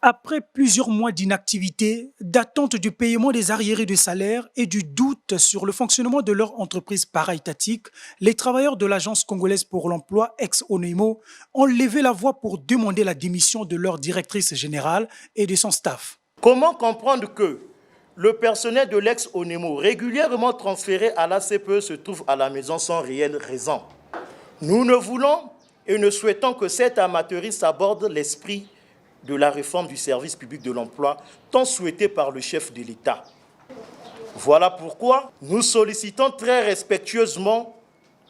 Après plusieurs mois d'inactivité, d'attente du paiement des arriérés de salaire et du doute sur le fonctionnement de leur entreprise para-étatique, les travailleurs de l'Agence congolaise pour l'emploi, ex-ONEMO, ont levé la voix pour demander la démission de leur directrice générale et de son staff. Comment comprendre que le personnel de l'ex-ONEMO, régulièrement transféré à la CPE, se trouve à la maison sans réelle raison? Nous ne voulons et ne souhaitons que cet amateurisme aborde l'esprit de la réforme du service public de l'emploi, tant souhaitée par le chef de l'État. Voilà pourquoi nous sollicitons très respectueusement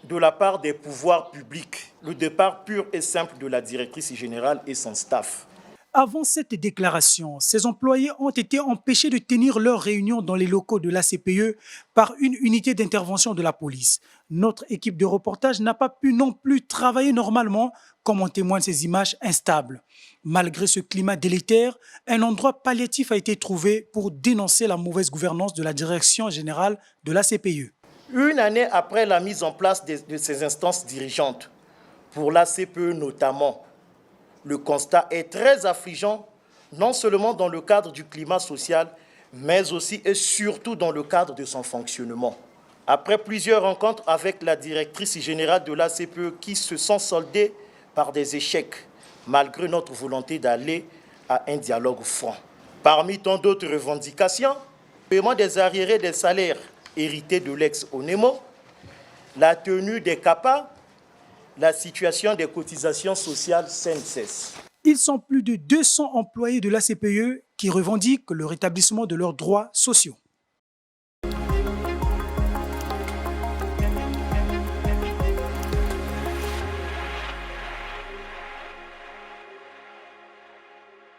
de la part des pouvoirs publics le départ pur et simple de la directrice générale et son staff. Avant cette déclaration, ces employés ont été empêchés de tenir leur réunion dans les locaux de la CPE par une unité d'intervention de la police. Notre équipe de reportage n'a pas pu non plus travailler normalement, comme en témoignent ces images instables. Malgré ce climat délétère, un endroit palliatif a été trouvé pour dénoncer la mauvaise gouvernance de la direction générale de la CPE. Une année après la mise en place de ces instances dirigeantes, pour la CPE notamment, le constat est très affligeant, non seulement dans le cadre du climat social, mais aussi et surtout dans le cadre de son fonctionnement. Après plusieurs rencontres avec la directrice générale de la CPE qui se sont soldées par des échecs, malgré notre volonté d'aller à un dialogue franc. Parmi tant d'autres revendications, le paiement des arriérés des salaires hérités de l'ex-ONEMO, la tenue des CAPA, la situation des cotisations sociales sans cesse. Ils sont plus de 200 employés de la CPE qui revendiquent le rétablissement de leurs droits sociaux.